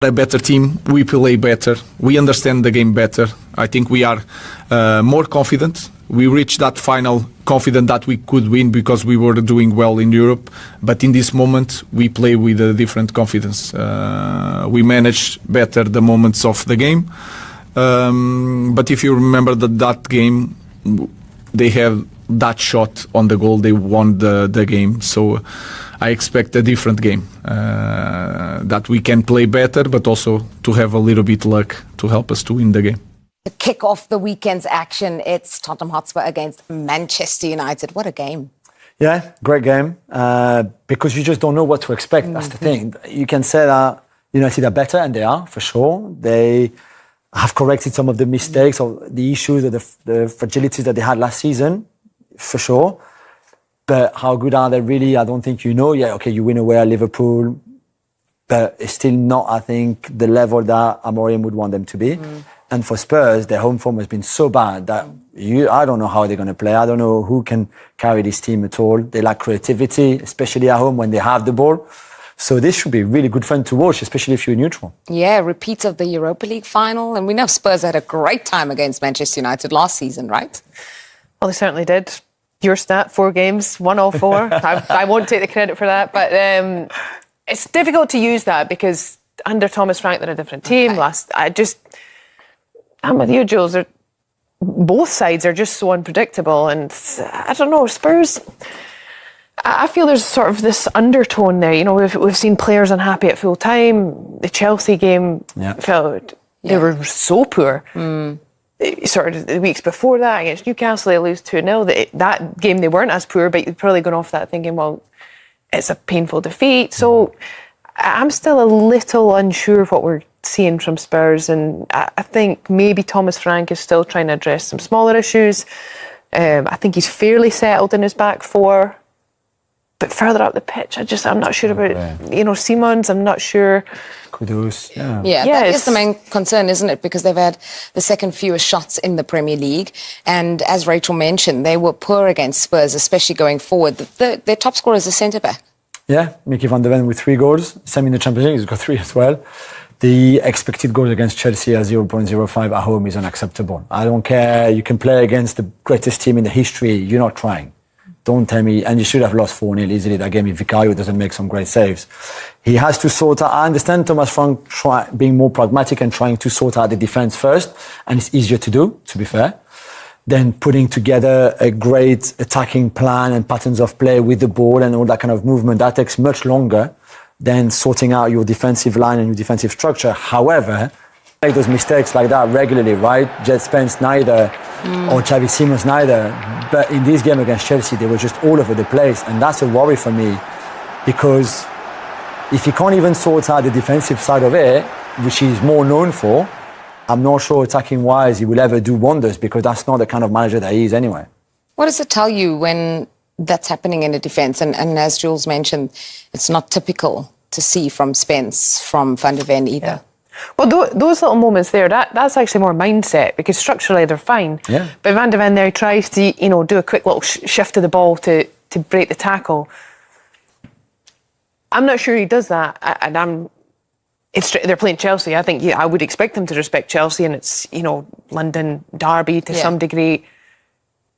A better team, we play better, we understand the game better. I think we are more confident. We reached that final confident that we could win because we were doing well in Europe. But in this moment, we play with a different confidence. We manage better the moments of the game. But if you remember that game, they have that shot on the goal, they won the game. So I expect a different game, that we can play better, but also to have a little bit luck to help us to win the game. To kick off the weekend's action, it's Tottenham Hotspur against Manchester United. What a game. Yeah, great game, because you just don't know what to expect. That's the thing. You can say that United are better, and they are, for sure. They have corrected some of the mistakes or the issues or the fragilities that they had last season, for sure. But how good are they really? I don't think you know. Yeah, okay, you win away at Liverpool, but it's still not, I think, the level that Amorim would want them to be. And for Spurs, their home form has been so bad that I don't know how they're going to play. I don't know who can carry this team at all. They lack creativity, especially at home when they have the ball. So this should be really good fun to watch, especially if you're neutral. Yeah, repeats of the Europa League final. And we know Spurs had a great time against Manchester United last season, right? Well, they certainly did. Your stat, 4 games, 1-4. I won't take the credit for that. But it's difficult to use that because under Thomas Frank, they're a different team. Okay. I'm with you, Jules. Both sides are just so unpredictable. And I don't know, Spurs, I feel there's sort of this undertone there. You know, we've seen players unhappy at full time. The Chelsea game felt they were so poor. Sort of the weeks before that against Newcastle, they lose 2-0. That game they weren't as poor, but you've probably gone off that thinking, well, it's a painful defeat. So I'm still a little unsure of what we're seeing from Spurs, and I think maybe Thomas Frank is still trying to address some smaller issues. I think he's fairly settled in his back four, but further up the pitch, I'm not sure about Simons. I'm not sure. Kudus, that is the main concern, isn't it? Because they've had the second fewest shots in the Premier League, and as Rachel mentioned, they were poor against Spurs, especially going forward. Their top scorer is a centre back. Yeah, Mickey van der Ven with 3 goals. Same in the Champions League, he's got 3 as well. The expected goals against Chelsea at 0.05 at home is unacceptable. I don't care. You can play against the greatest team in the history. You're not trying. Don't tell me. And you should have lost 4-0 easily that game if Vicario doesn't make some great saves. He has to sort out. I understand Thomas Frank being more pragmatic and trying to sort out the defence first. And it's easier to do, to be fair, than putting together a great attacking plan and patterns of play with the ball and all that kind of movement. That takes much longer than sorting out your defensive line and your defensive structure. However, make those mistakes like that regularly, right? Jet Spence neither, or Xavi Simons neither. But in this game against Chelsea, they were just all over the place. And that's a worry for me, because if he can't even sort out the defensive side of it, which he's more known for, I'm not sure attacking-wise he will ever do wonders, because that's not the kind of manager that he is anyway. What does it tell you when that's happening in a defence? And as Jules mentioned, it's not typical to see from Spence, from Van der Ven either. Yeah. Well, those little moments there, that's actually more mindset, because structurally they're fine. Yeah. But Van der Ven there tries to, do a quick little shift of the ball to break the tackle. I'm not sure he does that, and they're playing Chelsea. I think I would expect them to respect Chelsea, and it's London derby to some degree.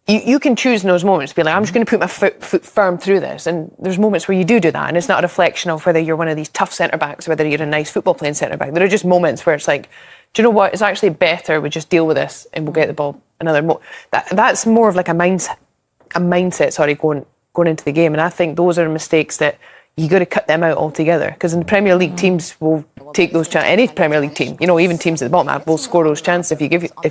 You can choose in those moments to be like, I'm just going to put my foot firm through this. And there's moments where you do that. And it's not a reflection of whether you're one of these tough centre-backs, whether you're a nice football playing centre-back. There are just moments where it's like, do you know what? It's actually better we just deal with this and we'll get the ball another. That's more of like a mindset, going into the game. And I think those are mistakes that you got to cut them out altogether, because in the Premier League, teams will take those chances. Any Premier League team, even teams at the bottom will score those chances if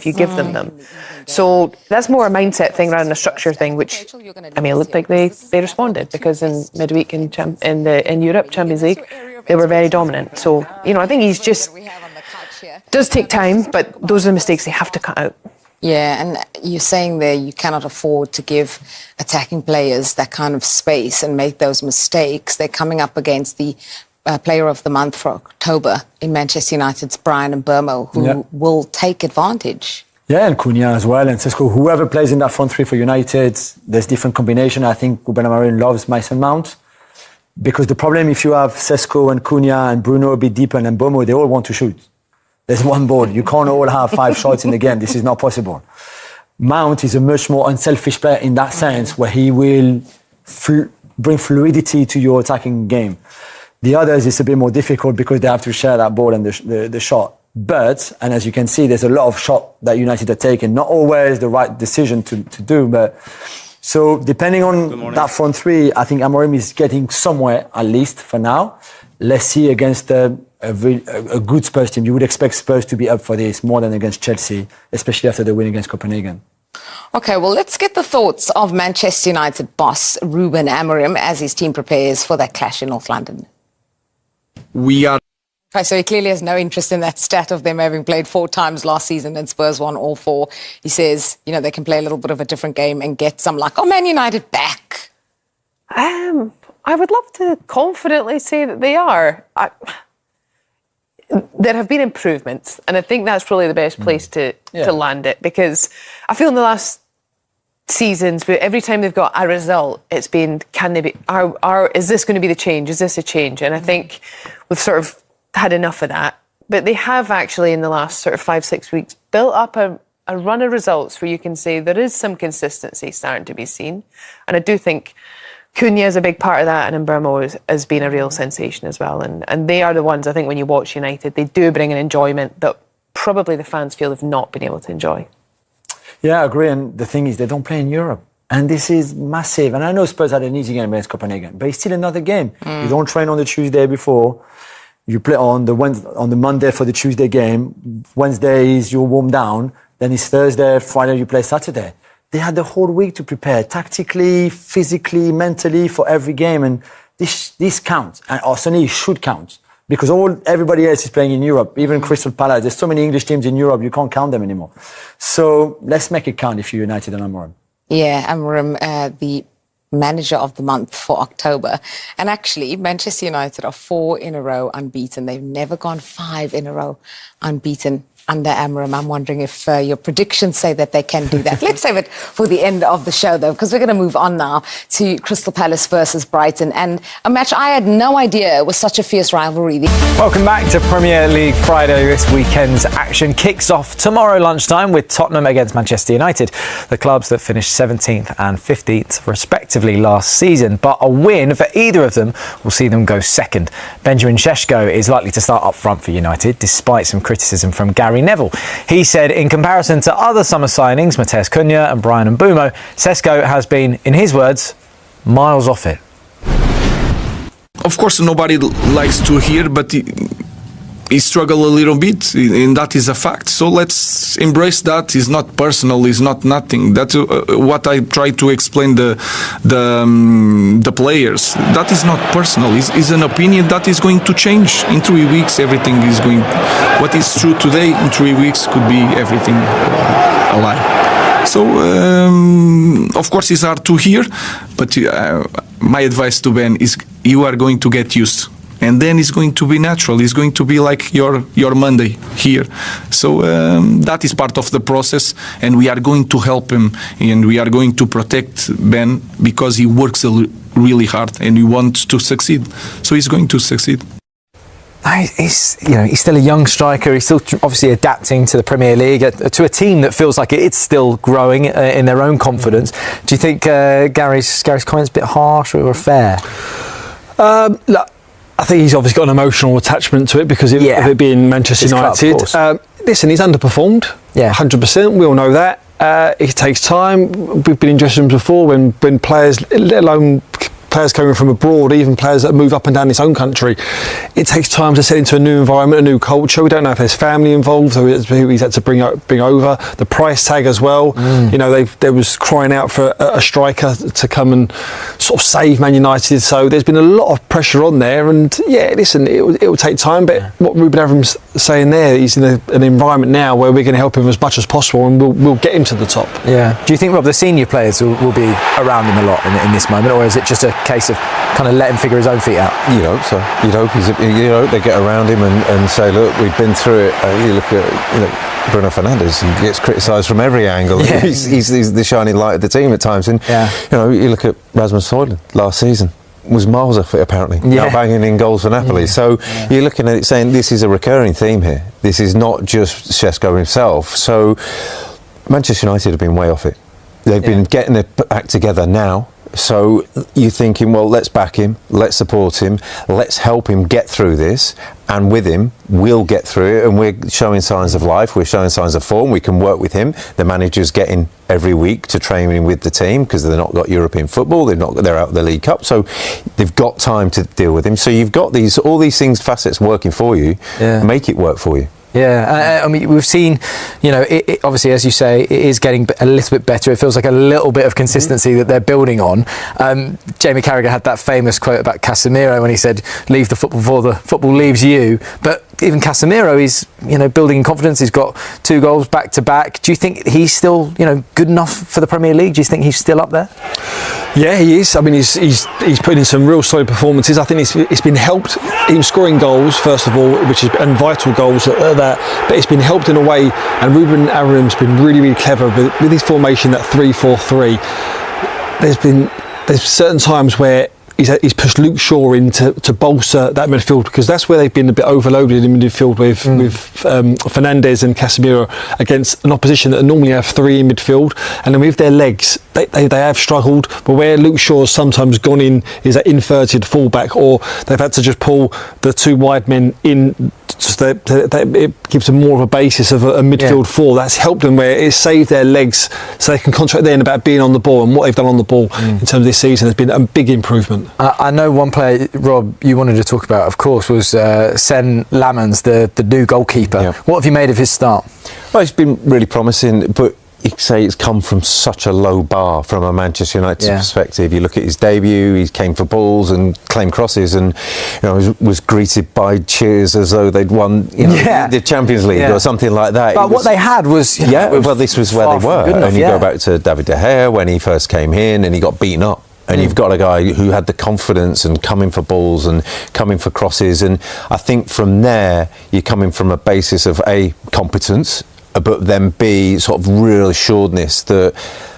you give them. So that's more a mindset thing rather than a structure thing. Which it looked like they responded, because in midweek in Europe Champions League they were very dominant. So I think he's just does take time, but those are the mistakes they have to cut out. Yeah, and you're saying there you cannot afford to give attacking players that kind of space and make those mistakes. They're coming up against the Player of the Month for October in Manchester United's Brian Mbeumo, who will take advantage. Yeah, and Cunha as well, and Sesko. Whoever plays in that front three for United, there's different combination. I think Rúben Amorim loves Mason Mount. Because the problem, if you have Sesko and Cunha and Bruno a bit deeper and Bomo, they all want to shoot. There's one ball. You can't all have 5 shots in the game. This is not possible. Mount is a much more unselfish player in that sense, where he will bring fluidity to your attacking game. The others is a bit more difficult because they have to share that ball and the shot. But, and as you can see, there's a lot of shots that United are taking. Not always the right decision to do, but so depending on that front three, I think Amorim is getting somewhere, at least for now. Let's see against a good Spurs team. You would expect Spurs to be up for this more than against Chelsea, especially after the win against Copenhagen. Okay, well, let's get the thoughts of Manchester United boss Rúben Amorim as his team prepares for that clash in North London. We are. Okay, so he clearly has no interest in that stat of them having played 4 times last season and Spurs won all 4. He says, you know, they can play a little bit of a different game and get some like, Man United back. I would love to confidently say that they are. There have been improvements, and I think that's probably the best place to land it, because I feel in the last seasons, but every time they've got a result, it's been, can they be, is this going to be the change? Is this a change? And I think we've sort of had enough of that. But they have actually, in the last sort of 5-6 weeks, built up a run of results where you can say there is some consistency starting to be seen. And I do think Cunha is a big part of that, and Mbeumo has been a real sensation as well. And they are the ones, I think, when you watch United, they do bring an enjoyment that probably the fans feel they've not been able to enjoy. Yeah, I agree. And the thing is, they don't play in Europe. And this is massive. And I know Spurs had an easy game against Copenhagen, but it's still another game. You don't train on the Tuesday before. You play on the Monday for the Tuesday game. Wednesday is you warm down. Then it's Thursday, Friday you play Saturday. They had the whole week to prepare tactically, physically, mentally for every game. And this counts. And Arsenal should count. Because everybody else is playing in Europe, even Crystal Palace. There's so many English teams in Europe, you can't count them anymore. So let's make it count if you're United and Amorim. Yeah, Amorim, the manager of the month for October. And actually, Manchester United are 4 in a row unbeaten. They've never gone 5 in a row unbeaten under Amorim. I'm wondering if your predictions say that they can do that. Let's save it for the end of the show, though, because we're going to move on now to Crystal Palace versus Brighton, and a match I had no idea was such a fierce rivalry. Welcome back to Premier League Friday. This weekend's action kicks off tomorrow lunchtime with Tottenham against Manchester United, the clubs that finished 17th and 15th respectively last season. But a win for either of them will see them go second. Benjamin Sesko is likely to start up front for United, despite some criticism from Gary Neville. He said in comparison to other summer signings, Matheus Cunha and Bryan Mbeumo, Sesko has been, in his words, miles off it. Of course, nobody likes to hear, but he struggled a little bit, and that is a fact. So let's embrace that. It's not personal. It's not nothing. That's what I try to explain the players. That is not personal. It's an opinion that is going to change in 3 weeks. Everything is going. What is true today in 3 weeks could be everything a lie. So of course it's hard to hear, but my advice to Ben is you are going to get used. And then it's going to be natural. It's going to be like your Monday here. So that is part of the process, and we are going to help him, and we are going to protect Ben because he works really hard and he wants to succeed. So he's going to succeed. He's still a young striker. He's still obviously adapting to the Premier League, to a team that feels like it's still growing in their own confidence. Do you think Gary's comments a bit harsh or fair? Look, I think he's obviously got an emotional attachment to it because of it being Manchester United. Listen, he's underperformed, 100%. We all know that. It takes time. We've been in dressing rooms before when players, let alone players coming from abroad, even players that move up and down his own country, it takes time to set into a new environment, a new culture. We don't know if there's family involved, who he's had to bring over. The price tag as well. You know, they was crying out for a striker to come and sort of save Man United. So there's been a lot of pressure on there. And listen, it will take time. But what Rúben Amorim's saying there, he's in an environment now where we're going to help him as much as possible, and we'll get him to the top. Yeah. Do you think, Rob, the senior players will be around him a lot in this moment, or is it just a case of kind of let him figure his own feet out? You'd hope so. You'd hope they get around him and say, look, we've been through it. You look at Bruno Fernandes, he gets criticised from every angle. Yeah. He's the shining light of the team at times. And you look at Rasmus Højlund last season. was miles off it apparently. Now banging in goals for Napoli. So you're looking at it saying this is a recurring theme here. This is not just Sesko himself. So Manchester United have been way off it. They've been getting their act together now. So you're thinking, well, let's back him, let's support him, let's help him get through this, and with him, we'll get through it, and we're showing signs of life, we're showing signs of form, we can work with him. The manager's getting every week to training with the team because they've not got European football, they're out of the League Cup, so they've got time to deal with him. So you've got all these things, facets working for you, make it work for you. Yeah, I mean, we've seen, it obviously, as you say, it is getting a little bit better. It feels like a little bit of consistency that they're building on. Jamie Carragher had that famous quote about Casemiro when he said, leave the football before the football leaves you. But even Casemiro is, building in confidence. He's got 2 goals back to back. Do you think he's still, good enough for the Premier League? Do you think he's still up there? Yeah, he is. I mean, he's put in some real solid performances. I think it's been helped him scoring goals, first of all, and vital goals at that. But it's been helped in a way, and Rúben Amorim's been really, really clever with his formation, that 3-4-3. There's certain times where he's pushed Luke Shaw in to bolster that midfield, because that's where they've been a bit overloaded in midfield with Fernandes and Casemiro against an opposition that normally have 3 in midfield, and then with their legs they have struggled. But where Luke Shaw's sometimes gone in is that inverted fullback, or they've had to just pull the 2 wide men in. So it gives them more of a basis of a midfield 4. That's helped them, where it's saved their legs, so they can concentrate then about being on the ball, and what they've done on the ball in terms of this season has been a big improvement. I know one player, Rob, you wanted to talk about, of course, was Sen Lamens, the new goalkeeper. Yeah. What have you made of his start? Well, it's been really promising, but you could say it's come from such a low bar from a Manchester United perspective. You look at his debut, he came for balls and claimed crosses, and was greeted by cheers as though they'd won the Champions League or something like that. But what they had was well, this was where they were. And you go back to David De Gea when he first came in and he got beaten up. And you've got a guy who had the confidence and coming for balls and coming for crosses. And I think from there, you're coming from a basis of A, competence, but then B, sort of real assuredness that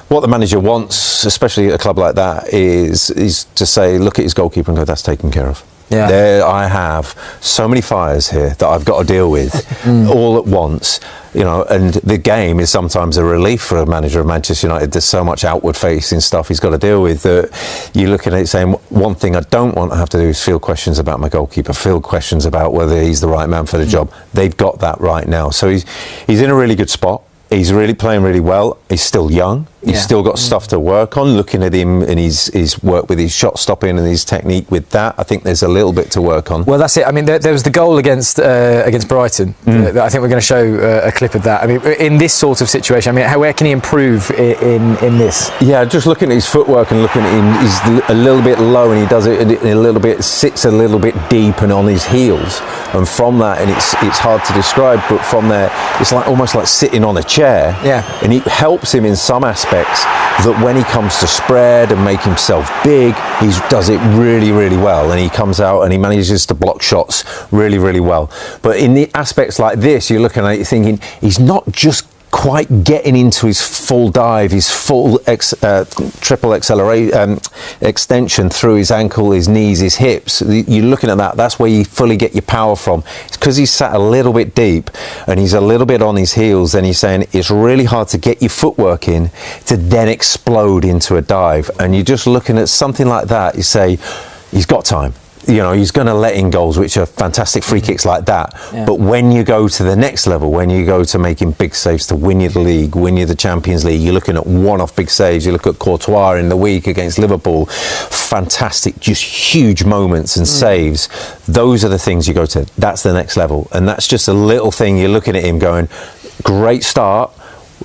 what the manager wants, especially at a club like that, is to say, look at his goalkeeper and go, that's taken care of. Yeah. There I have so many fires here that I've got to deal with all at once, and the game is sometimes a relief for a manager of Manchester United. There's so much outward facing stuff he's got to deal with that you're looking at it saying, one thing I don't want to have to do is field questions about my goalkeeper, field questions about whether he's the right man for the job. They've got that right now. So he's in a really good spot. He's really playing really well. He's still young. He's still got stuff to work on. Looking at him and his work with his shot stopping and his technique with that, I think there's a little bit to work on. Well, that's it. I mean, there was the goal against Brighton. I think we're going to show a clip of that. I mean, in this sort of situation, where can he improve in this? Yeah, just looking at his footwork and looking at him, he's a little bit low and he does it a little bit, sits a little bit deep and on his heels. And from that, and it's hard to describe, but from there, it's almost like sitting on a chair. Yeah. And it helps him in some aspects that when he comes to spread and make himself big, he does it really, really well. And he comes out and he manages to block shots really, really well. But in the aspects like this, you're looking at it thinking, he's not just quite getting into his full dive, his full triple extension through his ankle, his knees, his hips. You're looking at that. That's where you fully get your power from. It's because he's sat a little bit deep and he's a little bit on his heels. Then he's saying it's really hard to get your footwork in to then explode into a dive. And you're just looking at something like that. You say he's got time. He's going to let in goals, which are fantastic free kicks like that. Yeah. But when you go to the next level, when you go to making big saves to win you the league, win you the Champions League, you're looking at one-off big saves. You look at Courtois in the week against Liverpool. Fantastic, just huge moments and saves. Those are the things you go to. That's the next level. And that's just a little thing. You're looking at him going, great start.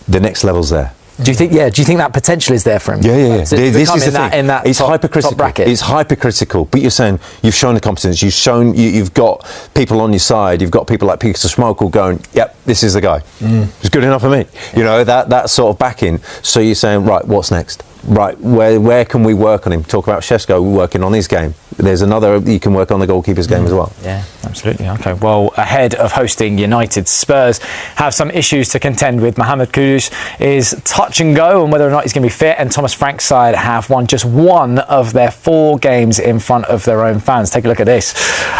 The next level's there. Do you think that potential is there for him? Yeah. This is the thing. In that it's hypercritical. Top bracket. It's hypercritical. But you're saying you've shown the competence. You've got people on your side. You've got people like Peter Schmeichel going, yep, this is the guy. It's good enough for me. That sort of backing. So you're saying, right, what's next? Right, where can we work on him? Talk about Sesko working on his game. there's another, you can work on the goalkeeper's game as well. Yeah, absolutely. Okay, well, ahead of hosting United, Spurs have some issues to contend with. Mohamed Kudus is touch and go on whether or not he's going to be fit, and Thomas Frank's side have won just one of their 4 games in front of their own fans. Take a look at this.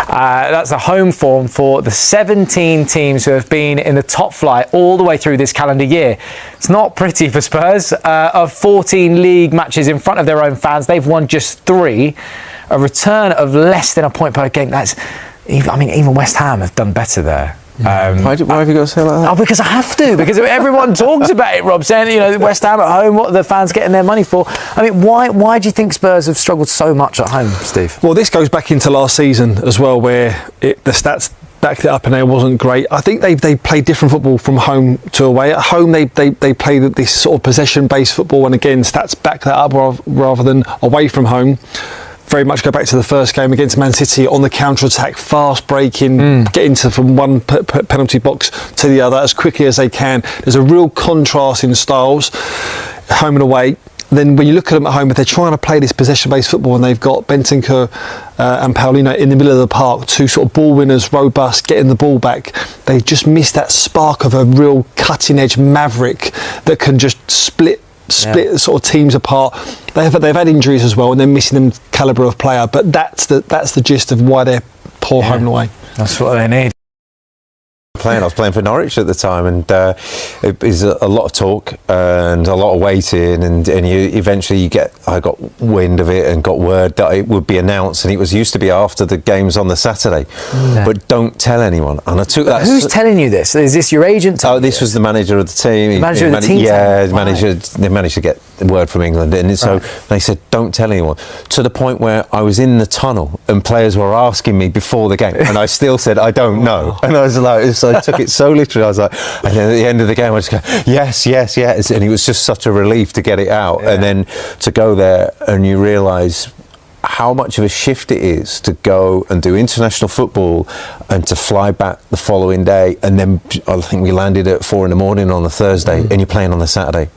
That's the home form for the 17 teams who have been in the top flight all the way through this calendar year. It's not pretty for Spurs. Of 14 league matches in front of their own fans, they've won just 3. A return of less than a point per game. Even West Ham have done better there. Why have you got to say like that? Oh, because I have to. Because everyone talks about it, Rob, saying, West Ham at home, what are the fans getting their money for? I mean, why do you think Spurs have struggled so much at home, Steve? Well, this goes back into last season as well, where the stats backed it up and it wasn't great. I think they play different football from home to away. At home, they play this sort of possession-based football, and again, stats back that up rather than away from home. Very much go back to the first game against Man City on the counter-attack, fast breaking, getting from one penalty box to the other as quickly as they can. There's a real contrast in styles, home and away. Then when you look at them at home, if they're trying to play this possession-based football and they've got Bentancur and Paulino in the middle of the park, 2 sort of ball winners, robust, getting the ball back, they just miss that spark of a real cutting-edge maverick that can just split sort of teams apart. They've had injuries as well, and they're missing them calibre of player. But that's the gist of why they're poor home and away. That's what they need. I was playing for Norwich at the time, and it was a lot of talk and a lot of waiting, and I got wind of it and got word that it would be announced, and it was used to be after the games on the Saturday. But don't tell anyone. And I took that. Who's telling you this? Is this your agent? Oh, this was the manager of the team. The manager of the team? Yeah, they managed to get the word from England, and so they said don't tell anyone, to the point where I was in the tunnel and players were asking me before the game, and I still said I don't know, and I was like, I took it so literally. I was like, and then at the end of the game I just go yes, and it was just such a relief to get it out, and then to go there and you realise how much of a shift it is to go and do international football and to fly back the following day, and then I think we landed at 4 a.m. on the Thursday and you're playing on the Saturday.